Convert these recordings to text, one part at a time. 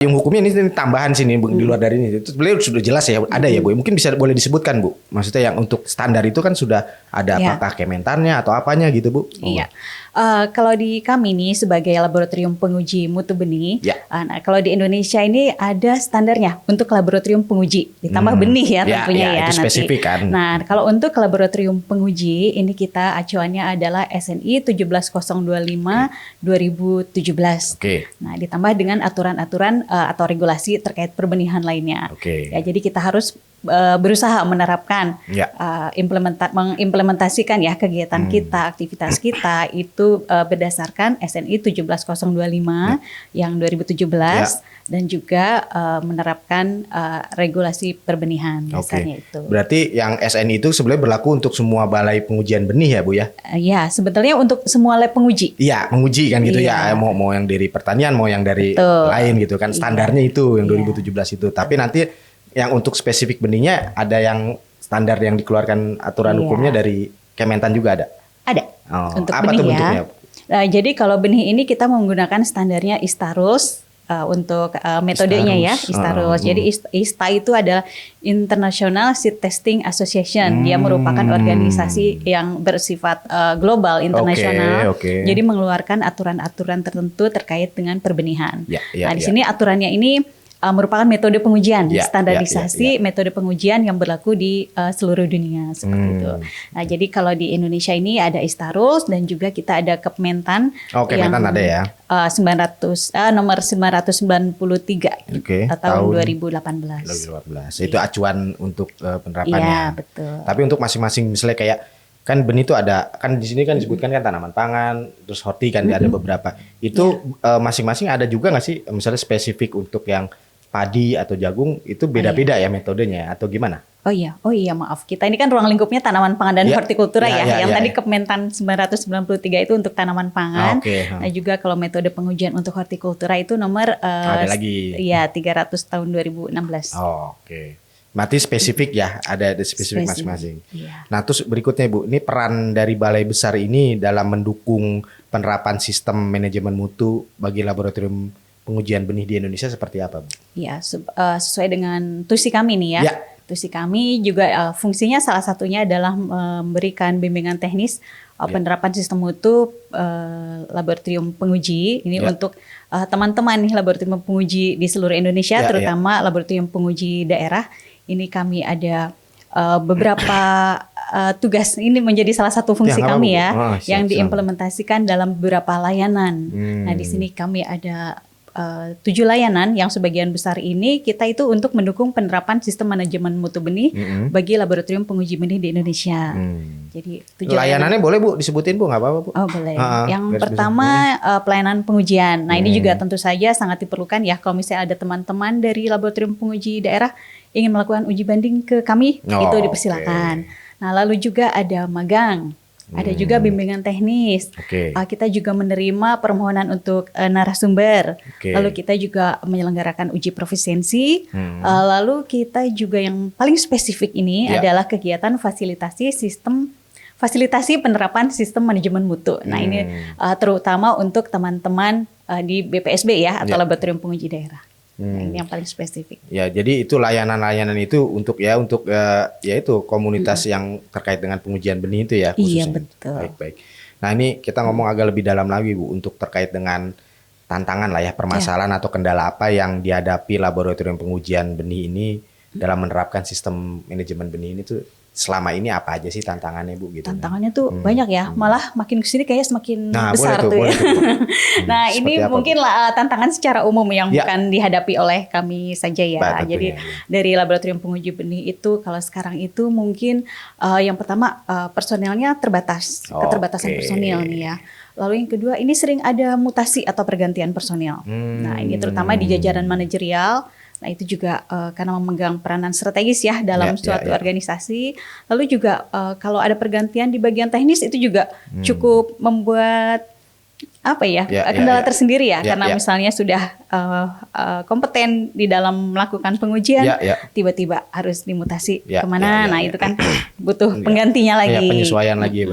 Yang hukumnya ini tambahan sini Bu, di luar dari ini. Itu beliau sudah jelas ya, ada ya Bu. Mungkin boleh disebutkan Bu. Maksudnya yang untuk standar itu kan sudah ada apakah Kementannya atau apanya gitu Bu? Iya. Kalau di kami nih sebagai laboratorium penguji mutu benih, nah kalau di Indonesia ini ada standarnya untuk laboratorium penguji, ditambah benih ya tentunya ya. Itu spesifik kan. Nah kalau untuk laboratorium penguji ini kita acuannya adalah SNI 17025/2017. Nah ditambah dengan aturan-aturan atau regulasi terkait perbenihan lainnya. Ya, jadi kita harus berusaha menerapkan, mengimplementasikan ya kegiatan kita, aktivitas kita itu berdasarkan SNI 17025 yang 2017 dan juga menerapkan regulasi perbenihan dasarnya itu. Berarti yang SNI itu sebenarnya berlaku untuk semua balai pengujian benih ya Bu ya? Iya, sebetulnya untuk semua lab penguji. Iya, menguji kan gitu ya. Mau yang dari pertanian, mau yang dari lain gitu kan. Standarnya itu yang 2017 itu. Tapi nanti yang untuk spesifik benihnya ada yang standar yang dikeluarkan aturan hukumnya dari Kementan juga ada? Ada. Untuk apa benih tuh bentuknya? Jadi kalau benih ini kita menggunakan standarnya ISTA-RUS untuk metodenya ya ISTA-RUS. Jadi ISTA itu adalah International Seed Testing Association. Dia merupakan organisasi yang bersifat global, internasional. Jadi mengeluarkan aturan-aturan tertentu terkait dengan perbenihan. Nah di sini aturannya ini merupakan metode pengujian, standarisasi metode pengujian yang berlaku di seluruh dunia seperti itu. Nah, jadi kalau di Indonesia ini ada ISTA-RUS dan juga kita ada Kementan. Kementan ada ya. Nomor 993 tahun 2018. Itu acuan untuk penerapannya. Iya, betul. Tapi untuk masing-masing misalnya kayak kan benih itu ada kan di sini kan disebutkan kan tanaman pangan, terus horti kan ada beberapa. Itu masing-masing ada juga nggak sih misalnya spesifik untuk yang padi atau jagung itu beda-beda ya metodenya atau gimana? Oh iya maaf. Kita ini kan ruang lingkupnya tanaman pangan dan hortikultura yang tadi Kementan 993 itu untuk tanaman pangan. Nah juga kalau metode pengujian untuk hortikultura itu nomor ada lagi. Iya 300 tahun 2016. Berarti spesifik ya, ada spesifik masing-masing. Nah terus berikutnya Bu, ini peran dari balai besar ini dalam mendukung penerapan sistem manajemen mutu bagi laboratorium pengujian benih di Indonesia seperti apa Bu? Ya sesuai dengan tusi kami nih ya. Tusi kami juga fungsinya salah satunya adalah memberikan bimbingan teknis penerapan sistem mutu laboratorium penguji ini untuk teman-teman nih laboratorium penguji di seluruh Indonesia, terutama laboratorium penguji daerah. Ini kami ada beberapa tugas, ini menjadi salah satu fungsi kami ya, yang diimplementasikan dalam beberapa layanan. Nah di sini kami ada 7 layanan yang sebagian besar ini kita itu untuk mendukung penerapan sistem manajemen mutu benih bagi laboratorium penguji benih di Indonesia. Jadi layanannya boleh Bu disebutin Bu, nggak apa-apa Bu? Oh boleh. Yang pertama pelayanan pengujian. Nah ini juga tentu saja sangat diperlukan ya kalau misalnya ada teman-teman dari laboratorium penguji daerah ingin melakukan uji banding ke kami, itu dipersilakan. Nah lalu juga ada magang. Ada juga bimbingan teknis. Kita juga menerima permohonan untuk narasumber. Lalu kita juga menyelenggarakan uji profesiensi. Lalu kita juga yang paling spesifik ini adalah kegiatan fasilitasi penerapan sistem manajemen mutu. Nah ini terutama untuk teman-teman di BPSB ya atau laboratorium penguji daerah. Ini yang paling spesifik. Ya, jadi itu layanan-layanan itu untuk ya itu komunitas yang terkait dengan pengujian benih itu ya khususnya. Iya, betul. Baik. Nah, ini kita ngomong agak lebih dalam lagi Bu untuk terkait dengan tantangan lah ya, permasalahan atau kendala apa yang dihadapi laboratorium pengujian benih ini dalam menerapkan sistem manajemen benih ini tuh selama ini apa aja sih tantangannya Bu gitu? Tantangannya tuh banyak ya, malah makin kesini kayaknya semakin besar tuh ya. Nah ini mungkin tantangan secara umum yang bukan dihadapi oleh kami saja ya. Jadi dari laboratorium penguji benih itu kalau sekarang itu mungkin yang pertama personelnya terbatas, keterbatasan personil nih ya. Lalu yang kedua ini sering ada mutasi atau pergantian personil. Nah ini terutama di jajaran manajerial. Nah itu juga karena memegang peranan strategis ya dalam suatu organisasi. Lalu juga kalau ada pergantian di bagian teknis itu juga cukup membuat kendala tersendiri ya. Karena misalnya sudah kompeten di dalam melakukan pengujian, tiba-tiba harus dimutasi kemana. Nah itu kan butuh penggantinya lagi. Penyesuaian lagi.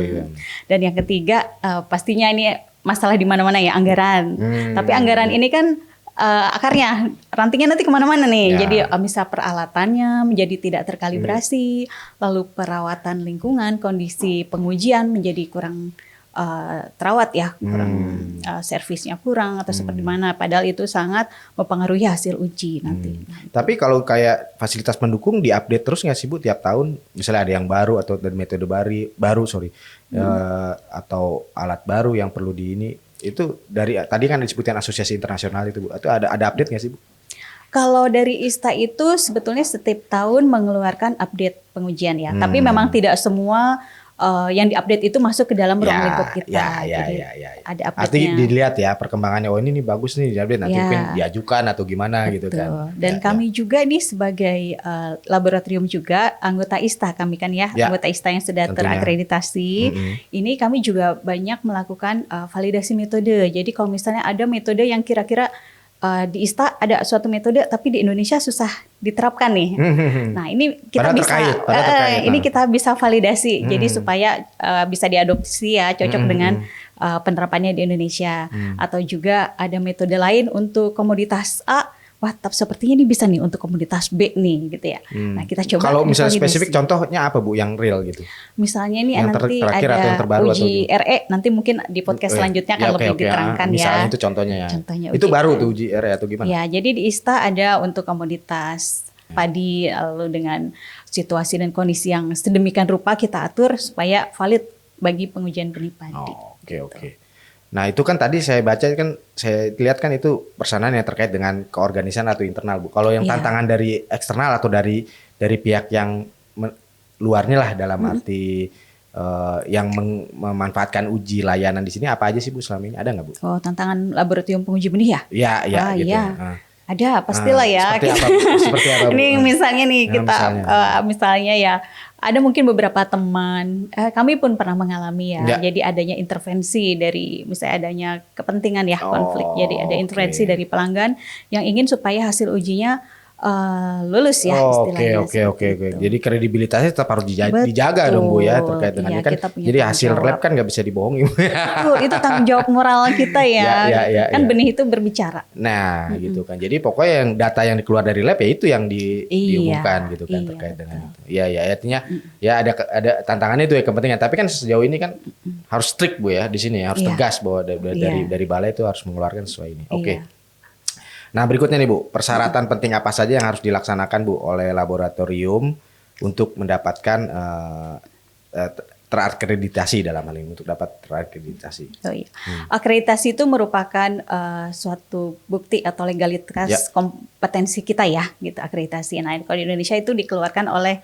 Dan yang ketiga pastinya ini masalah di mana-mana ya anggaran. Tapi anggaran ini kan akarnya, rantingnya nanti kemana-mana nih. Jadi bisa peralatannya menjadi tidak terkalibrasi, lalu perawatan lingkungan, kondisi pengujian menjadi kurang terawat ya, kurang servisnya kurang atau seperti mana. Padahal itu sangat mempengaruhi hasil uji nanti. Tapi kalau kayak fasilitas pendukung diupdate terus nggak sih Bu tiap tahun? Misalnya ada yang baru atau metode baru atau alat baru yang perlu itu dari tadi kan disebutkan asosiasi internasional itu Bu. Itu ada update nggak sih Bu? Kalau dari ISTA itu sebetulnya setiap tahun mengeluarkan update pengujian ya. Tapi memang tidak semua yang diupdate itu masuk ke dalam ruang lingkup kita. Jadi ada update-nya. Artinya dilihat ya perkembangannya. Oh ini bagus nih diupdate. Nanti mungkin diajukan atau gimana. Betul. Gitu kan. Dan kami juga nih sebagai laboratorium juga anggota ISTA kami kan ya. Anggota ISTA yang sudah terakreditasi. Ini kami juga banyak melakukan validasi metode. Jadi kalau misalnya ada metode yang kira-kira di ISTA ada suatu metode tapi di Indonesia susah diterapkan nih. Nah, ini kita ini kita bisa validasi. Jadi supaya bisa diadopsi ya, cocok dengan penerapannya di Indonesia. Atau juga ada metode lain untuk komoditas A. Wah, tapi sepertinya ini bisa nih untuk komoditas B nih gitu ya. Nah, kita coba. Kalau misalnya spesifik contohnya apa Bu yang real gitu? Misalnya nih nanti ada uji RE, nanti mungkin di podcast selanjutnya akan lebih diterangkan ya. Misalnya itu contohnya ya. Itu baru tuh uji RE atau gimana? Ya, jadi di ISTA ada untuk komoditas padi, lalu dengan situasi dan kondisi yang sedemikian rupa kita atur supaya valid bagi pengujian benih padi. Oke. Nah itu kan tadi saya baca kan, saya lihat kan itu persamaan yang terkait dengan keorganisan atau internal Bu. Kalau yang tantangan dari eksternal atau dari pihak yang luarnya lah dalam arti yang memanfaatkan uji layanan di sini apa aja sih Bu selama ini, ada nggak Bu? Oh, tantangan laboratorium penguji benih ya? Iya gitu. Ada pastilah ya. Seperti apa Bu? Ini misalnya nih kita misalnya ya. Ada mungkin beberapa teman, kami pun pernah mengalami ya. Jadi adanya intervensi dari, misalnya adanya kepentingan ya, konflik. Jadi ada intervensi dari pelanggan yang ingin supaya hasil ujinya lulus ya istilahnya. Oke. Jadi kredibilitasnya tetap harus dijaga dong Bu ya terkait dengan ini kan. Jadi hasil lab kan nggak bisa dibohongi. Betul, itu tanggung jawab moral kita ya. Kan benih itu berbicara. Nah gitu kan. Jadi pokoknya yang data yang dikeluar dari lab ya itu yang diumumkan gitu kan terkait dengan itu. Iya artinya ya ada tantangannya itu ya kepentingan. Tapi kan sejauh ini kan harus strict Bu ya di sini harus tegas bahwa dari balai itu harus mengeluarkan sesuai ini. Oke. Nah berikutnya nih Bu, persyaratan penting apa saja yang harus dilaksanakan Bu oleh laboratorium untuk mendapatkan terakreditasi dalam hal ini, untuk dapat terakreditasi. Akreditasi itu merupakan suatu bukti atau legalitas kompetensi kita ya, gitu akreditasi. Nah kalau di Indonesia itu dikeluarkan oleh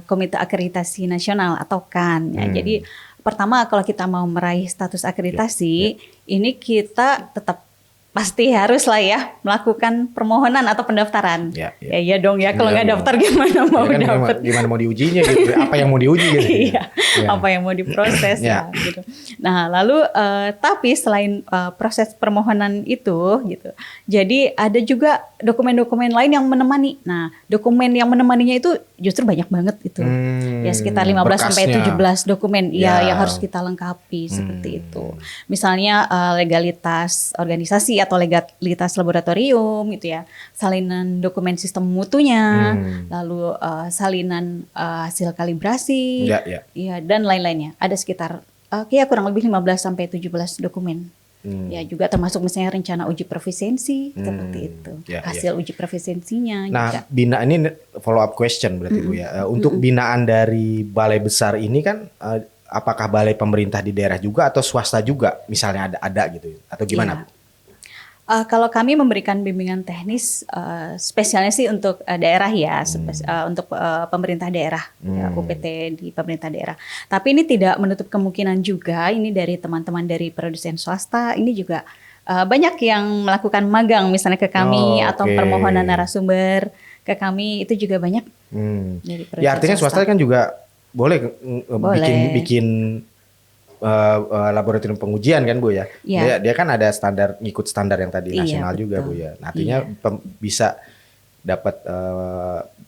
Komite Akreditasi Nasional atau KAN. Ya. Jadi pertama kalau kita mau meraih status akreditasi, ini kita tetap pasti harus lah ya melakukan permohonan atau pendaftaran. Ya dong ya, kalau nggak daftar gimana mau dapat? Gimana mau diujinya gitu? Apa yang mau diuji gitu? Apa yang mau diproses ya gitu. Nah lalu tapi selain proses permohonan itu gitu, jadi ada juga dokumen-dokumen lain yang menemani. Nah dokumen yang menemaninya itu justru banyak banget itu. Ya sekitar 15 sampai 17 dokumen yang harus kita lengkapi seperti itu. Misalnya legalitas organisasi atau legalitas laboratorium gitu ya, salinan dokumen sistem mutunya, lalu salinan hasil kalibrasi, dan lain-lainnya. Ada sekitar kurang lebih 15 sampai 17 dokumen. Ya juga termasuk misalnya rencana uji profisiensi seperti itu, hasil uji profisiensinya. Nah juga. Ini follow up question berarti Bu ya. Untuk binaan dari balai besar ini kan apakah balai pemerintah di daerah juga atau swasta juga misalnya ada gitu atau gimana? Kalau kami memberikan bimbingan teknis spesialnya sih untuk daerah ya, untuk pemerintah daerah, UPT di pemerintah daerah. Tapi ini tidak menutup kemungkinan juga ini dari teman-teman dari produsen swasta, ini juga banyak yang melakukan magang misalnya ke kami atau permohonan narasumber ke kami, itu juga banyak. Dari ya artinya swasta kan juga boleh. bikin laboratorium pengujian kan Bu ya. Dia kan ada standar, ngikut standar yang tadi nasional juga Bu ya. Nah, artinya bisa dapat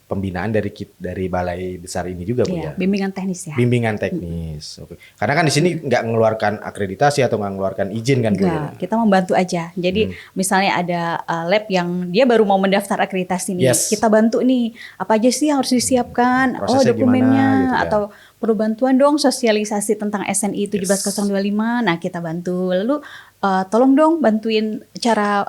pembinaan dari balai besar ini juga Bu ya. Bimbingan teknis ya. Bimbingan teknis. Oke. Karena kan di sini nggak mengeluarkan akreditasi atau nggak mengeluarkan izin kan Bu ya. Kita membantu aja. Jadi misalnya ada lab yang dia baru mau mendaftar akreditasi nih, kita bantu nih apa aja sih yang harus disiapkan, prosesnya dokumennya gimana, gitu ya. Atau perlu bantuan dong sosialisasi tentang SNI 17025. Nah kita bantu. Lalu tolong dong bantuin cara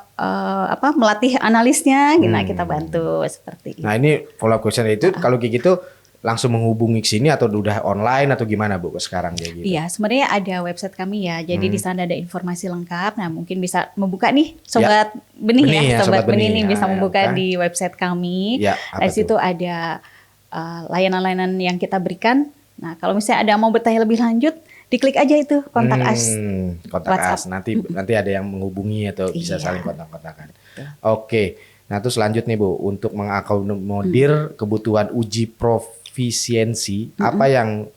melatih analisnya, nah kita bantu seperti itu. Nah ini follow up question itu kalau kayak gitu langsung menghubungi ke sini atau udah online atau gimana Bu sekarang kayak gitu? Iya sebenarnya ada website kami ya, jadi di sana ada informasi lengkap. Nah mungkin bisa membuka nih Sobat Benih ya, Sobat Benih nih bisa membuka di website kami. Di situ ada layanan-layanan yang kita berikan. Nah kalau misalnya ada mau bertanya lebih lanjut, diklik aja itu kontak us. Kontak us. Nanti ada yang menghubungi atau bisa saling kontak-kontakan. Oke. Nah terus lanjut nih Bu, untuk mengakomodir kebutuhan uji profisiensi, apa yang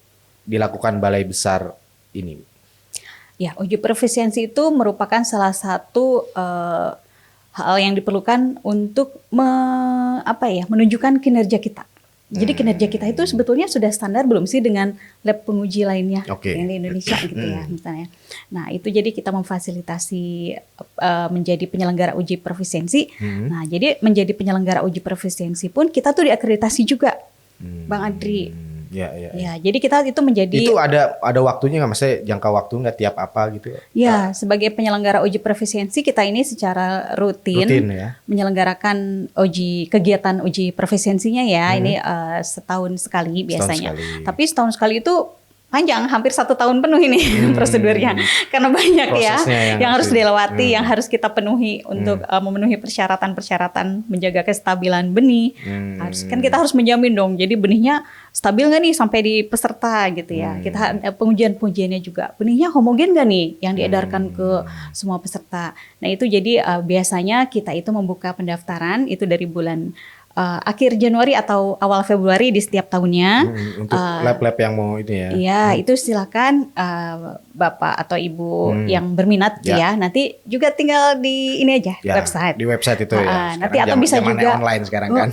dilakukan Balai Besar ini? Ya, uji profisiensi itu merupakan salah satu hal yang diperlukan untuk menunjukkan kinerja kita. Jadi kinerja kita itu sebetulnya sudah standar belum sih dengan lab penguji lainnya yang di Indonesia gitu ya misalnya. Nah itu jadi kita memfasilitasi menjadi penyelenggara uji profisiensi. Nah jadi menjadi penyelenggara uji profisiensi pun kita tuh diakreditasi juga, Bang Adri. Ya, jadi kita itu menjadi ada waktunya nggak, maksudnya jangka waktu nggak tiap apa gitu? Ya, sebagai penyelenggara uji profisiensi kita ini secara rutin menyelenggarakan kegiatan uji profisiensinya ya. Ini setahun sekali biasanya. Tapi setahun sekali itu panjang, hampir 1 tahun penuh ini prosedurnya, karena banyak yang harus dilewati, yang harus kita penuhi untuk memenuhi persyaratan-persyaratan menjaga kestabilan benih. Kita harus menjamin dong, jadi benihnya stabil nggak nih sampai di peserta gitu ya. Kita pengujian-pengujiannya juga, benihnya homogen nggak nih yang diedarkan ke semua peserta. Nah itu jadi biasanya kita itu membuka pendaftaran itu dari bulan akhir Januari atau awal Februari di setiap tahunnya. Untuk lab-lab yang mau itu ya. Iya, itu silakan Bapak atau Ibu yang berminat ya. Nanti juga tinggal di ini aja website. Di website itu ya. Nanti atau bisa juga online sekarang kan.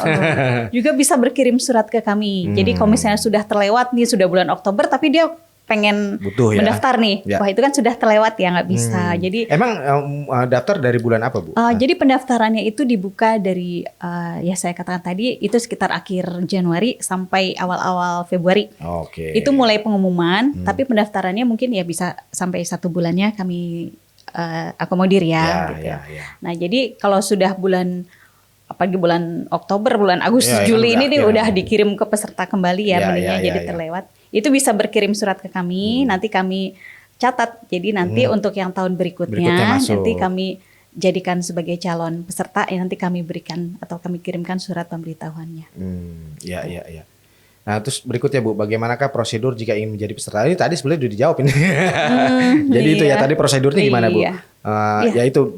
Juga bisa berkirim surat ke kami. Jadi kalau misalnya sudah terlewat nih, sudah bulan Oktober tapi dia pengen mendaftar nih, wah itu kan sudah terlewat ya, nggak bisa. Jadi emang daftar dari bulan apa Bu? Jadi pendaftarannya itu dibuka dari ya saya katakan tadi itu sekitar akhir Januari sampai awal-awal Februari. Itu mulai pengumuman, tapi pendaftarannya mungkin ya bisa sampai 1 bulannya kami akomodir ya. Nah jadi kalau sudah bulan Oktober, bulan Agustus, Juli ini udah dikirim ke peserta kembali ya benihnya jadi terlewat. Itu bisa berkirim surat ke kami, nanti kami catat. Jadi nanti untuk yang tahun berikutnya nanti kami jadikan sebagai calon peserta, nanti kami berikan atau kami kirimkan surat pemberitahuannya. Iya. Nah terus berikutnya Bu, bagaimanakah prosedur jika ingin menjadi peserta? Ini tadi sebenarnya udah dijawab ini. Jadi itu ya tadi prosedurnya gimana Bu? Ya itu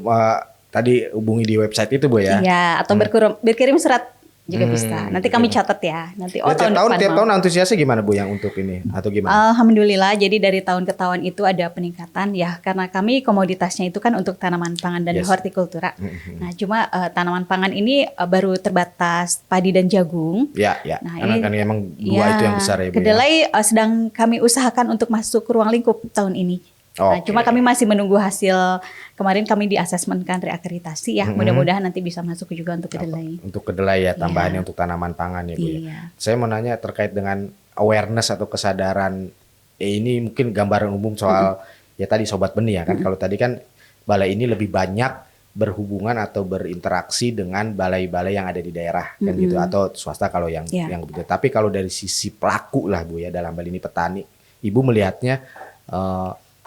tadi hubungi di website itu Bu ya? Iya, atau berkirim surat juga bisa. Nanti kami catat ya. Nanti tiap tahun antusiasnya gimana Bu yang untuk ini atau gimana? Alhamdulillah, jadi dari tahun ke tahun itu ada peningkatan ya, karena kami komoditasnya itu kan untuk tanaman pangan dan hortikultura. Nah, cuma tanaman pangan ini baru terbatas padi dan jagung. Nah, ini kan memang 2 itu yang besar ya Bu. Kedelai sedang kami usahakan untuk masuk ke ruang lingkup tahun ini. Nah, cuma kami masih menunggu hasil. Kemarin kami diasesmenkan reakreditasi ya. Mudah-mudahan nanti bisa masuk juga untuk kedelai. Untuk kedelai ya, tambahannya untuk tanaman pangan ya Bu ya. Saya mau nanya terkait dengan awareness atau kesadaran. Ini mungkin gambaran umum soal ya tadi Sobat Benih ya kan. Kalau tadi kan balai ini lebih banyak berhubungan atau berinteraksi dengan balai-balai yang ada di daerah kan gitu, atau swasta kalau yang begitu. Tapi kalau dari sisi pelaku lah Bu ya, dalam hal ini petani, Ibu melihatnya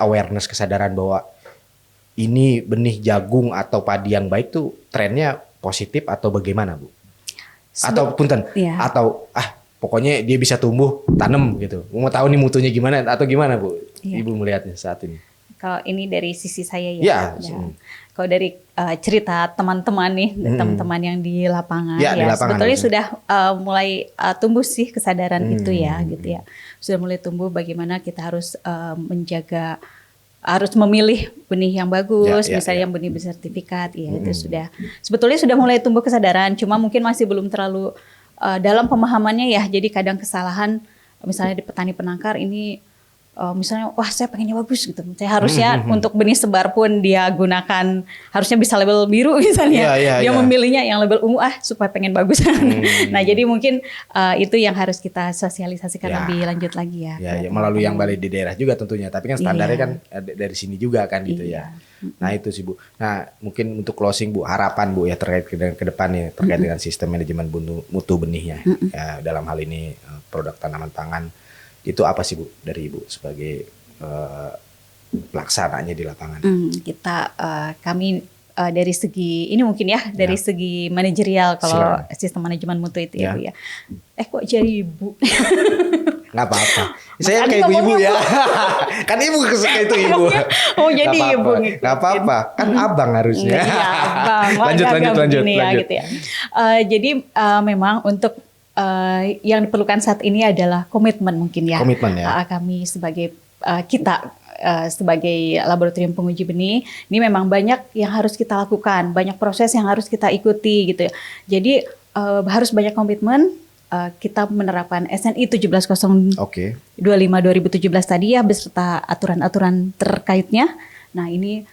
awareness, kesadaran bahwa ini benih jagung atau padi yang baik tuh trennya positif atau bagaimana Bu? Atau punten, atau pokoknya dia bisa tumbuh, tanam gitu. Mau tahu nih mutunya gimana atau gimana Bu? Ibu melihatnya saat ini. Kalau ini dari sisi saya ya. Kalau dari cerita teman-teman nih, teman-teman yang di lapangan di lapangan sebetulnya sudah mulai tumbuh sih kesadaran itu ya gitu ya. Sudah mulai tumbuh bagaimana kita harus menjaga harus memilih benih yang bagus, misalnya yang benih bersertifikat, ya itu sebetulnya sudah mulai tumbuh kesadaran, cuma mungkin masih belum terlalu dalam pemahamannya ya. Jadi kadang kesalahan, misalnya di petani penangkar ini, misalnya wah saya pengennya bagus gitu, saya harusnya untuk benih sebar pun dia gunakan harusnya bisa label biru misalnya, dia memilihnya yang label ungu supaya pengen bagus. Nah jadi mungkin itu yang harus kita sosialisasikan lebih lanjut lagi ya. Melalui yang balai di daerah juga tentunya, tapi kan standarnya kan dari sini juga kan gitu ya. Nah itu sih Bu. Nah mungkin untuk closing Bu, harapan Bu ya terkait ke depan nih terkait dengan sistem manajemen mutu benihnya ya, dalam hal ini produk tanaman pangan. Itu apa sih Bu dari Ibu sebagai pelaksananya di lapangan? Kami dari segi ini mungkin ya dari segi manajerial kalau sistem manajemen mutu itu ya Bu ya. Kok jadi Ibu? Nggak apa-apa. Saya kayak ibu-ibu ya. Kan Ibu suka itu Ibu. Jadi Ibu. Nggak apa-apa. Kan Abang harusnya. Iya Abang. Lanjut. Gitu ya. Jadi memang untuk yang diperlukan saat ini adalah komitmen mungkin ya. Komitmen ya. Kami sebagai sebagai laboratorium penguji benih, ini memang banyak yang harus kita lakukan, banyak proses yang harus kita ikuti gitu ya. Jadi harus banyak komitmen. Kita menerapkan SNI 17.025 2017 tadi ya beserta aturan-aturan terkaitnya. Nah ini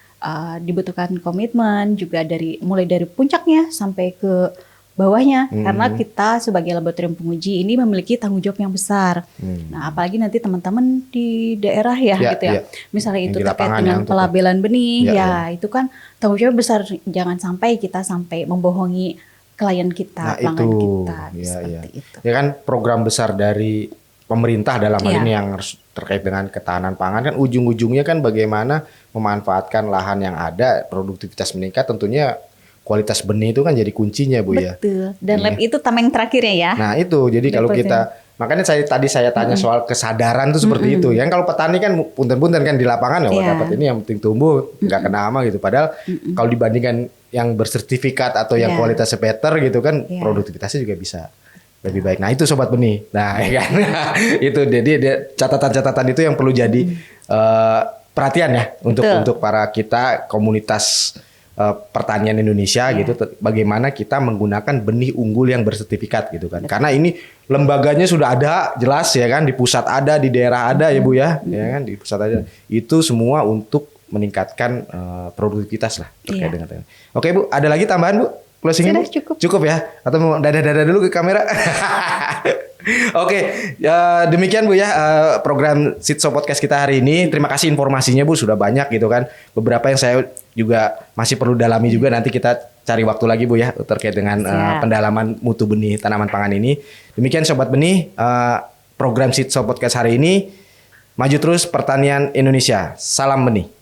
dibutuhkan komitmen juga mulai dari puncaknya sampai ke bawahnya, karena kita sebagai laboratorium penguji ini memiliki tanggung jawab yang besar. Nah, apalagi nanti teman-teman di daerah gitu ya. Misalnya itu terkait dengan pelabelan benih, itu kan tanggung jawab besar. Jangan sampai kita membohongi klien kita, pelanggan kita, seperti itu. Ya kan program besar dari pemerintah dalam hal ini yang harus terkait dengan ketahanan pangan kan ujung-ujungnya kan bagaimana memanfaatkan lahan yang ada, produktivitas meningkat, tentunya kualitas benih itu kan jadi kuncinya Bu ya. Betul. Dan lab itu tameng terakhirnya ya. Nah itu jadi kalau kita makanya saya tanya soal kesadaran tuh seperti itu. Yang kalau petani kan punten-punten kan di lapangan dapat ini yang penting tumbuh nggak kena hama gitu. Padahal kalau dibandingkan yang bersertifikat atau yang kualitasnya better gitu kan produktivitasnya juga bisa lebih baik. Nah itu sobat benih. Nah ya kan itu jadi catatan-catatan itu yang perlu jadi perhatian ya untuk para kita komunitas pertanian Indonesia gitu, bagaimana kita menggunakan benih unggul yang bersertifikat gitu kan. Karena ini lembaganya sudah ada jelas ya kan, di pusat ada, di daerah ada ya Bu ya, ya kan di pusat ada. Itu semua untuk meningkatkan produktivitas lah terkait dengan. Oke Bu, ada lagi tambahan Bu? Closing sudah cukup ya? Atau mau dadah-dadah dulu ke kamera? Oke, demikian Bu ya program Sitso Podcast kita hari ini. Terima kasih informasinya Bu, sudah banyak gitu kan. Beberapa yang saya juga masih perlu dalami juga, nanti kita cari waktu lagi Bu ya terkait dengan pendalaman mutu benih tanaman pangan ini. Demikian Sobat Benih, program Sitso Podcast hari ini. Maju terus pertanian Indonesia. Salam benih.